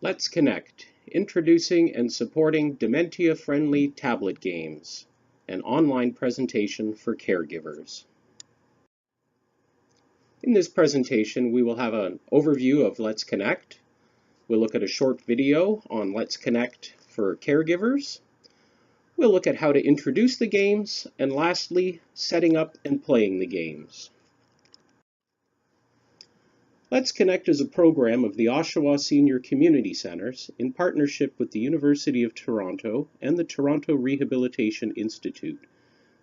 Let's Connect, Introducing and Supporting Dementia-Friendly Tablet Games, an online presentation for caregivers. In this presentation, we will have an overview of Let's Connect. We'll look at a short video on Let's Connect for caregivers. We'll look at how to introduce the games, and lastly, setting up and playing the games. Let's Connect is a program of the Oshawa Senior Community Centres in partnership with the University of Toronto and the Toronto Rehabilitation Institute.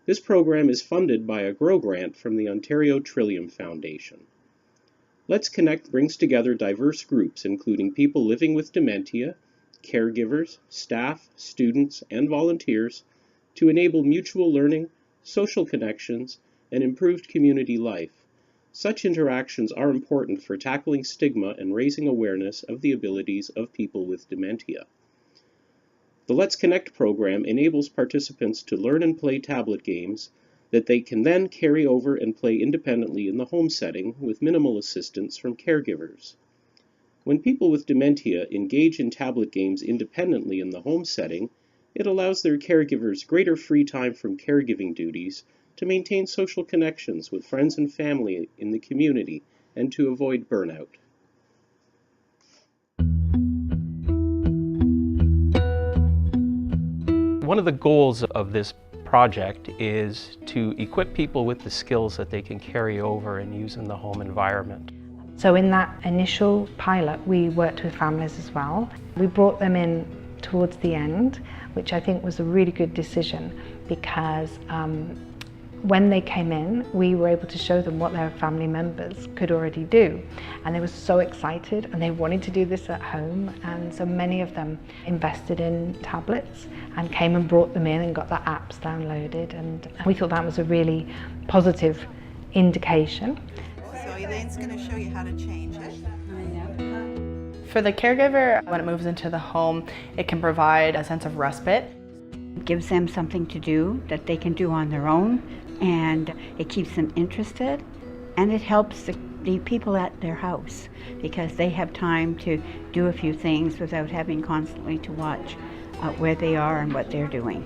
This program is funded by a GROW grant from the Ontario Trillium Foundation. Let's Connect brings together diverse groups including people living with dementia, caregivers, staff, students, and volunteers to enable mutual learning, social connections, and improved community life. Such interactions are important for tackling stigma and raising awareness of the abilities of people with dementia. The Let's Connect program enables participants to learn and play tablet games that they can then carry over and play independently in the home setting with minimal assistance from caregivers. When people with dementia engage in tablet games independently in the home setting, it allows their caregivers greater free time from caregiving duties to maintain social connections with friends and family in the community and to avoid burnout. One of the goals of this project is to equip people with the skills that they can carry over and use in the home environment. So in that initial pilot, we worked with families as well. We brought them in towards the end, which I think was a really good decision because when they came in, we were able to show them what their family members could already do. And they were so excited and they wanted to do this at home. And so many of them invested in tablets and came and brought them in and got the apps downloaded. And we thought that was a really positive indication. So Elaine's going to show you how to change it. For the caregiver, when it moves into the home, it can provide a sense of respite. It gives them something to do that they can do on their own, and it keeps them interested, and it helps the people at their house because they have time to do a few things without having constantly to watch where they are and what they're doing.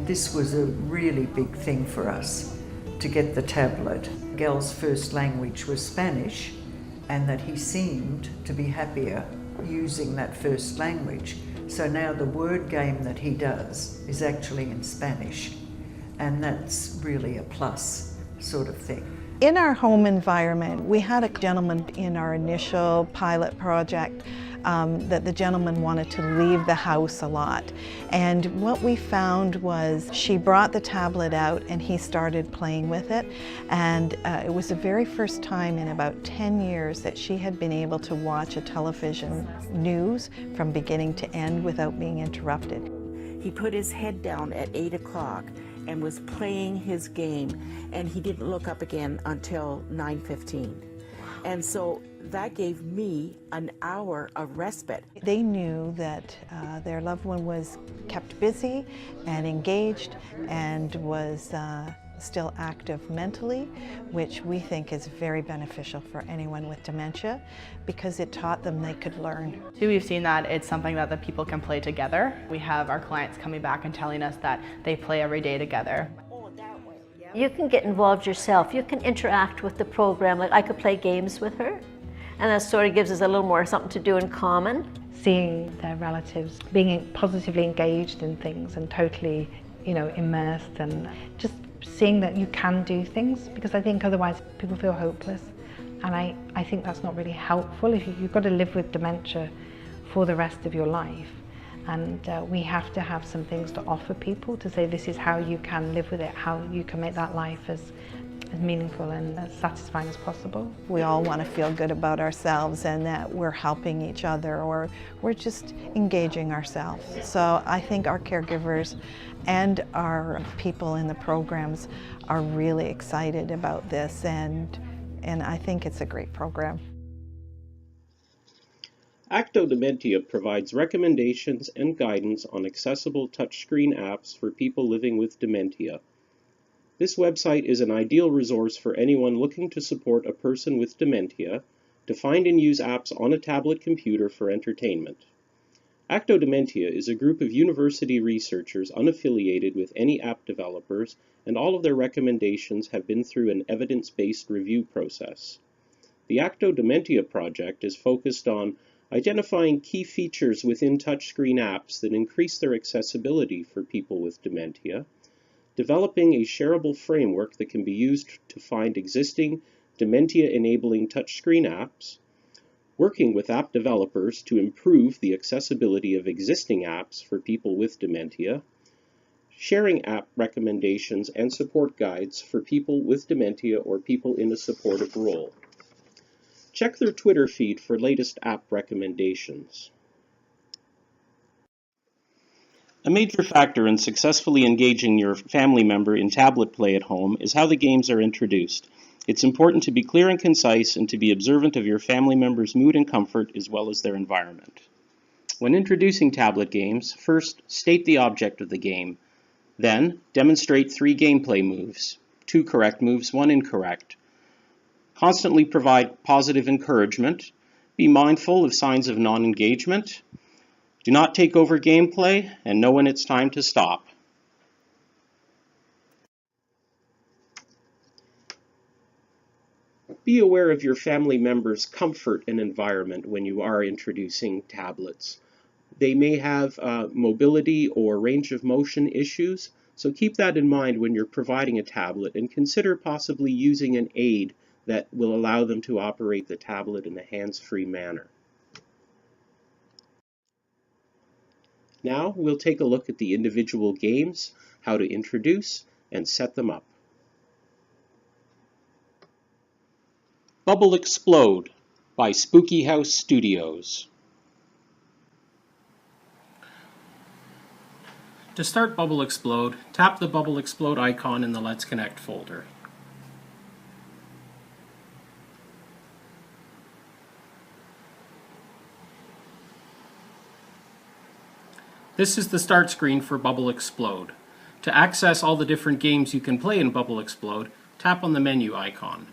This was a really big thing for us to get the tablet. Gel's first language was Spanish, and that he seemed to be happier using that first language. So now the word game that he does is actually in Spanish, and that's really a plus sort of thing. In our home environment, we had a gentleman in our initial pilot project that the gentleman wanted to leave the house a lot. And what we found was she brought the tablet out and he started playing with it. And it was the very first time in about 10 years that she had been able to watch a television news from beginning to end without being interrupted. He put his head down at 8 o'clock and was playing his game, and he didn't look up again until 9:15. And so that gave me an hour of respite. They knew that their loved one was kept busy and engaged and was still active mentally, which we think is very beneficial for anyone with dementia because it taught them they could learn. We've seen that it's something that the people can play together. We have our clients coming back and telling us that they play every day together. You can get involved yourself. You can interact with the program. Like I could play games with her, and that sort of gives us a little more something to do in common. Seeing their relatives being positively engaged in things and totally, immersed, and just seeing that you can do things, because I think otherwise people feel hopeless. And I think that's not really helpful. If you've got to live with dementia for the rest of your life. And we have to have some things to offer people to say this is how you can live with it, how you can make that life as meaningful and as satisfying as possible. We all want to feel good about ourselves and that we're helping each other or we're just engaging ourselves. So I think our caregivers and our people in the programs are really excited about this, and I think it's a great program. Acto Dementia provides recommendations and guidance on accessible touchscreen apps for people living with dementia. This website is an ideal resource for anyone looking to support a person with dementia to find and use apps on a tablet computer for entertainment. Acto Dementia is a group of university researchers unaffiliated with any app developers, and all of their recommendations have been through an evidence-based review process. The Acto Dementia project is focused on identifying key features within touchscreen apps that increase their accessibility for people with dementia, developing a shareable framework that can be used to find existing dementia-enabling touchscreen apps, working with app developers to improve the accessibility of existing apps for people with dementia, sharing app recommendations and support guides for people with dementia or people in a supportive role. Check their Twitter feed for latest app recommendations. A major factor in successfully engaging your family member in tablet play at home is how the games are introduced. It's important to be clear and concise and to be observant of your family member's mood and comfort as well as their environment. When introducing tablet games, first state the object of the game. Then demonstrate 3 gameplay moves, 2 correct moves, 1 incorrect. Constantly provide positive encouragement. Be mindful of signs of non-engagement. Do not take over gameplay and know when it's time to stop. Be aware of your family members' comfort and environment when you are introducing tablets. They may have mobility or range of motion issues, so keep that in mind when you're providing a tablet and consider possibly using an aid that will allow them to operate the tablet in a hands-free manner. Now we'll take a look at the individual games, how to introduce and set them up. Bubble Explode by Spooky House Studios. To start Bubble Explode, tap the Bubble Explode icon in the Let's Connect folder. This is the start screen for Bubble Explode. To access all the different games you can play in Bubble Explode, tap on the menu icon.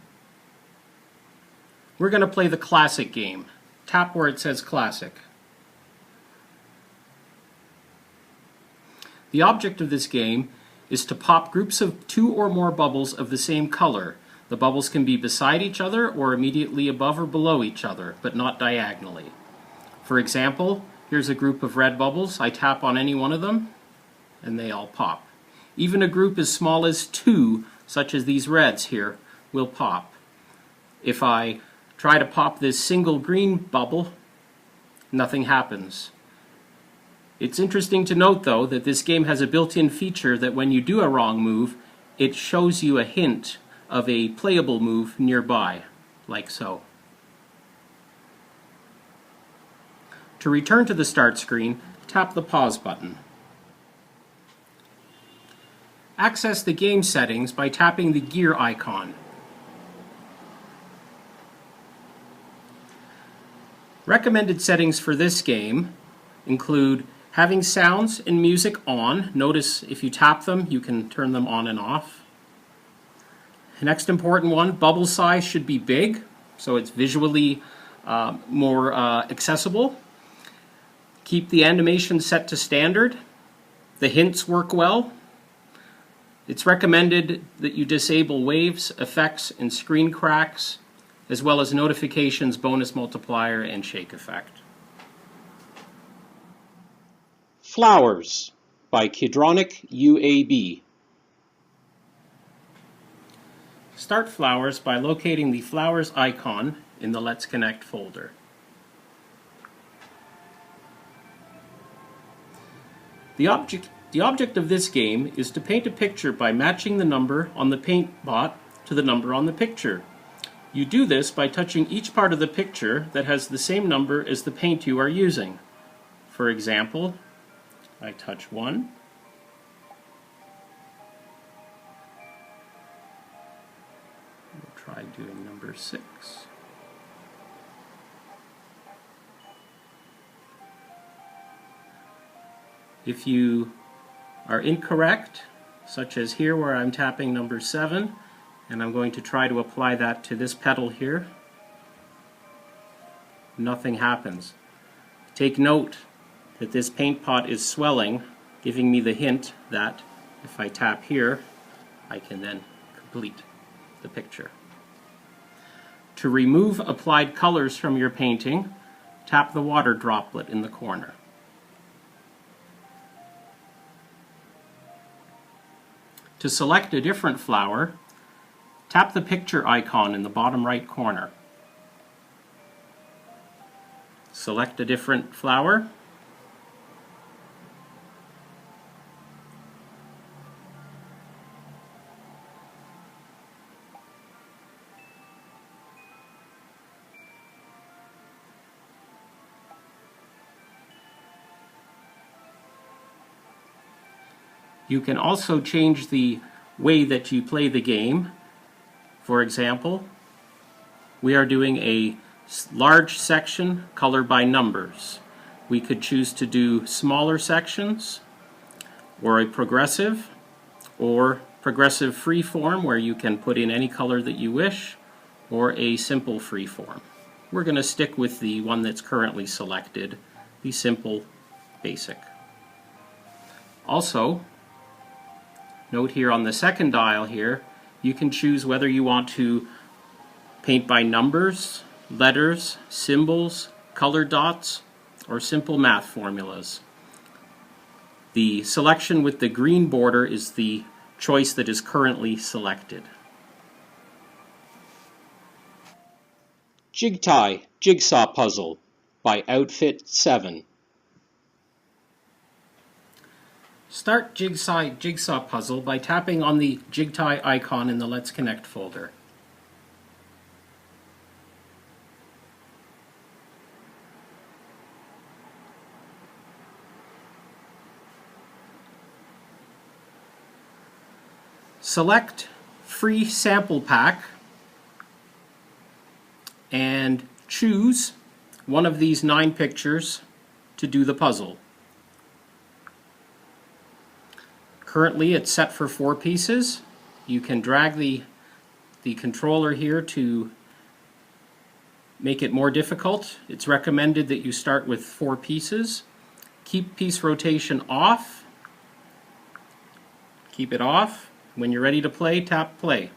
We're going to play the Classic game. Tap where it says Classic. The object of this game is to pop groups of 2 or more bubbles of the same color. The bubbles can be beside each other or immediately above or below each other, but not diagonally. For example, here's a group of red bubbles. I tap on any one of them, and they all pop. Even a group as small as 2, such as these reds here, will pop. If I try to pop this single green bubble, nothing happens. It's interesting to note, though, that this game has a built-in feature that when you do a wrong move, it shows you a hint of a playable move nearby, like so. To return to the start screen, tap the pause button. Access the game settings by tapping the gear icon. Recommended settings for this game include having sounds and music on. Notice if you tap them, you can turn them on and off. The next important one, bubble size should be big, so it's visually more accessible. Keep the animation set to standard. The hints work well. It's recommended that you disable waves, effects, and screen cracks, as well as notifications, bonus multiplier, and shake effect. Flowers by Kedronic UAB. Start Flowers by locating the Flowers icon in the Let's Connect folder. The object of this game is to paint a picture by matching the number on the paint pot to the number on the picture. You do this by touching each part of the picture that has the same number as the paint you are using. For example, I touch 1. We'll try doing number 6. If you are incorrect, such as here where I'm tapping number 7, and I'm going to try to apply that to this petal here, nothing happens. Take note that this paint pot is swelling, giving me the hint that if I tap here, I can then complete the picture. To remove applied colors from your painting, tap the water droplet in the corner. To select a different flower, tap the picture icon in the bottom right corner. Select a different flower. You can also change the way that you play the game. For example, we are doing a large section color by numbers. We could choose to do smaller sections, or a progressive free form where you can put in any color that you wish, or a simple free form. We're going to stick with the one that's currently selected, the simple basic. Also, note here on the second dial here, you can choose whether you want to paint by numbers, letters, symbols, color dots, or simple math formulas. The selection with the green border is the choice that is currently selected. Jigty Jigsaw Puzzle by Outfit 7. Start Jigsaw Puzzle by tapping on the Jigty icon in the Let's Connect folder. Select Free Sample Pack and choose one of these 9 pictures to do the puzzle. Currently it's set for 4 pieces. You can drag the controller here to make it more difficult. It's recommended that you start with 4 pieces. Keep piece rotation off. Keep it off. When you're ready to play, tap play.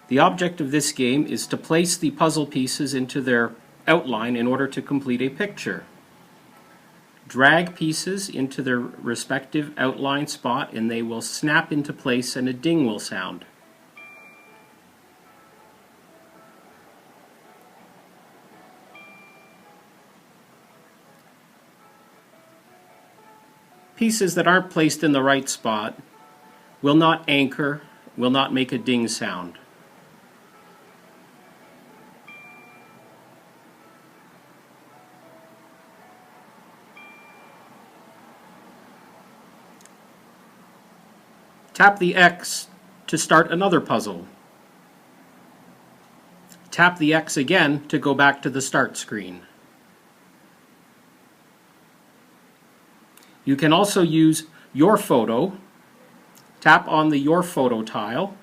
The object of this game is to place the puzzle pieces into their outline in order to complete a picture. Drag pieces into their respective outline spot and they will snap into place and a ding will sound. Pieces that aren't placed in the right spot will not anchor, will not make a ding sound. Tap the X to start another puzzle. Tap the X again to go back to the start screen. You can also use Your Photo. Tap on the Your Photo tile.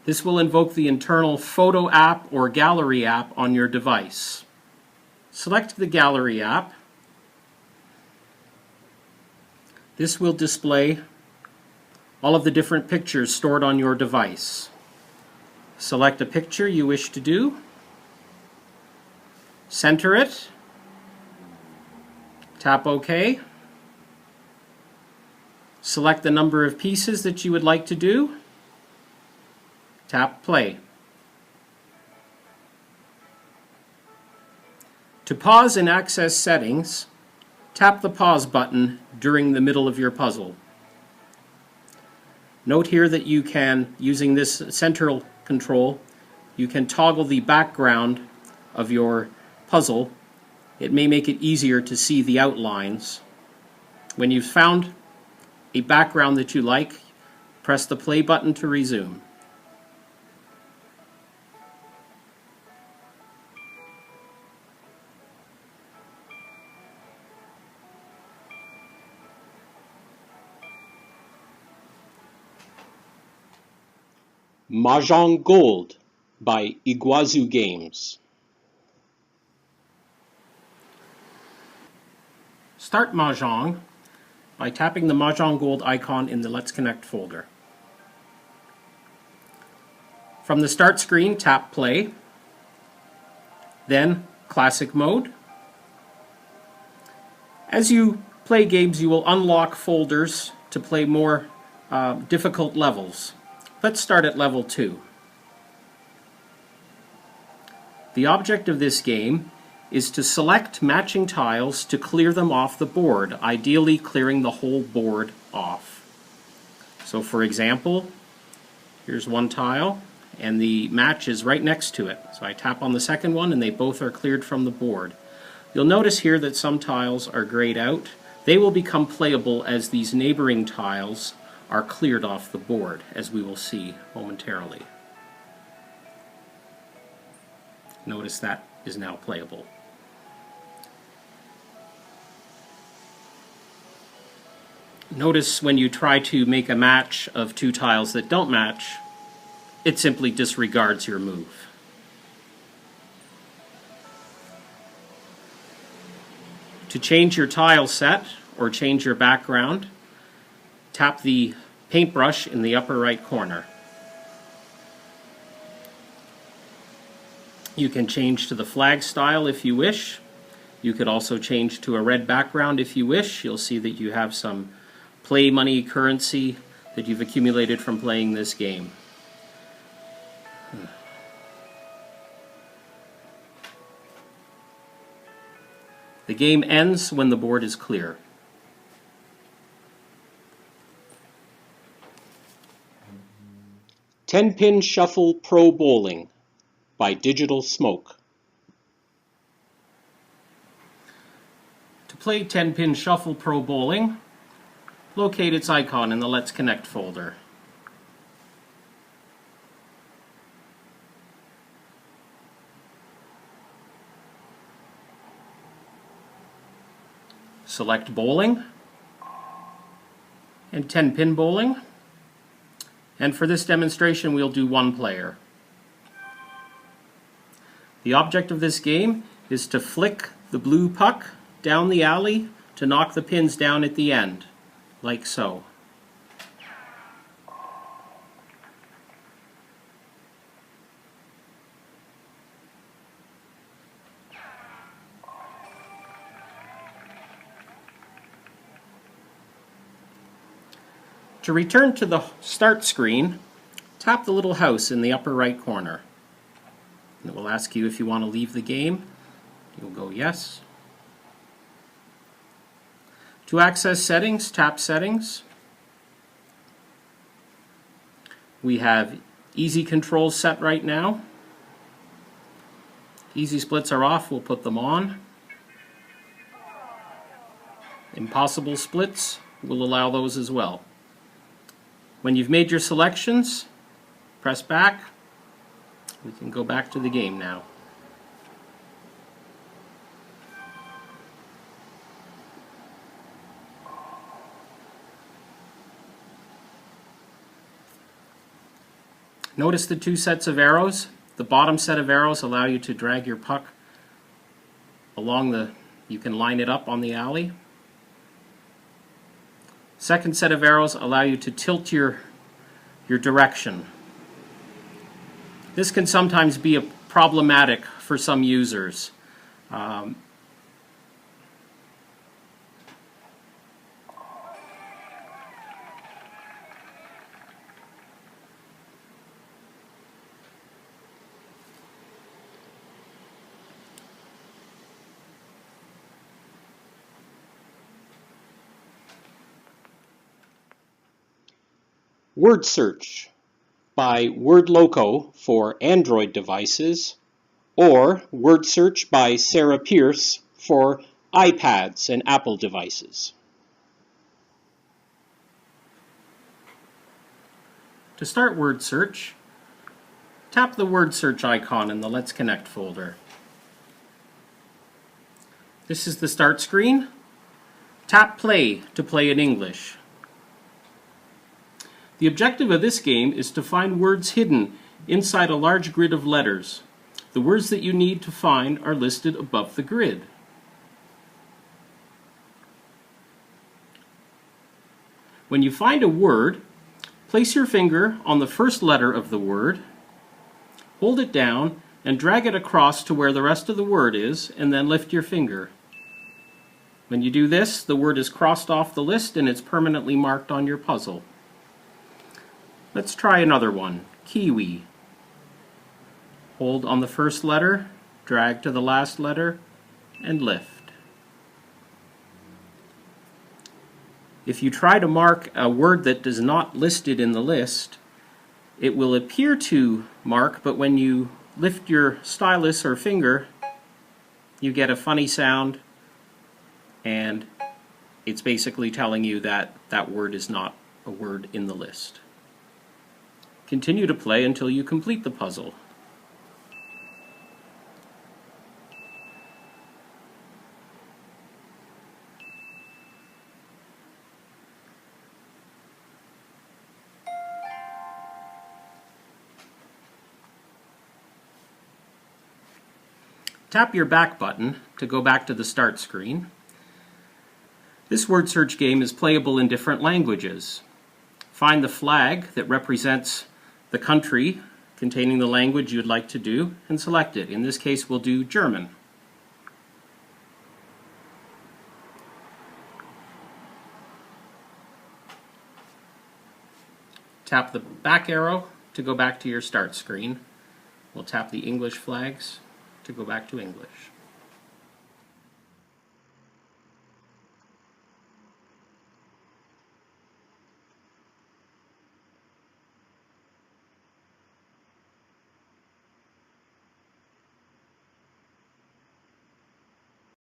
This will invoke the internal Photo app or Gallery app on your device. Select the Gallery app. This will display all of the different pictures stored on your device. Select a picture you wish to do. Center it. Tap OK. Select the number of pieces that you would like to do. Tap play. To pause and access settings, tap the pause button during the middle of your puzzle. Note here that you can, using this central control, you can toggle the background of your puzzle. It may make it easier to see the outlines. When you've found a background that you like, press the play button to resume. Mahjong Gold by Iguazu Games. Start Mahjong by tapping the Mahjong Gold icon in the Let's Connect folder. From the start screen, tap Play, then Classic Mode. As you play games, you will unlock folders to play more difficult levels. Let's start at level 2. The object of this game is to select matching tiles to clear them off the board, ideally clearing the whole board off. So for example, here's one tile and the match is right next to it. So I tap on the second one and they both are cleared from the board. You'll notice here that some tiles are grayed out. They will become playable as these neighboring tiles are cleared off the board, as we will see momentarily. Notice that is now playable. Notice when you try to make a match of two tiles that don't match, it simply disregards your move. To change your tile set or change your background, tap the paintbrush in the upper right corner. You can change to the flag style if you wish. You could also change to a red background if you wish. You'll see that you have some play money currency that you've accumulated from playing this game. The game ends when the board is clear. Ten-Pin Shuffle Pro Bowling by Digital Smoke. To play 10-Pin Shuffle Pro Bowling, locate its icon in the Let's Connect folder. Select Bowling and 10-Pin Bowling. And for this demonstration, we'll do one player. The object of this game is to flick the blue puck down the alley to knock the pins down at the end, like so. To return to the start screen, tap the little house in the upper right corner. And it will ask you if you want to leave the game. You'll go yes. To access settings, tap Settings. We have easy controls set right now. Easy splits are off, we'll put them on. Impossible splits, we'll allow those as well. When you've made your selections, press back. We can go back to the game now. Notice the two sets of arrows. The bottom set of arrows allow you to drag your puck along you can line it up on the alley. Second set of arrows allow you to tilt your direction. This can sometimes be problematic for some users. Word Search by Wordloco for Android devices, or Word Search by Sarah Pierce for iPads and Apple devices. To start Word Search, tap the Word Search icon in the Let's Connect folder. This is the start screen. Tap Play to play in English. The objective of this game is to find words hidden inside a large grid of letters. The words that you need to find are listed above the grid. When you find a word, place your finger on the first letter of the word, hold it down, and drag it across to where the rest of the word is, and then lift your finger. When you do this, the word is crossed off the list and it's permanently marked on your puzzle. Let's try another one. Kiwi. Hold on the first letter, drag to the last letter, and lift. If you try to mark a word that is not listed in the list, it will appear to mark, but when you lift your stylus or finger, you get a funny sound, and it's basically telling you that that word is not a word in the list. Continue to play until you complete the puzzle. Tap your back button to go back to the start screen. This word search game is playable in different languages. Find the flag that represents the country containing the language you'd like to do and select it. In this case, we'll do German. Tap the back arrow to go back to your start screen. We'll tap the English flags to go back to English.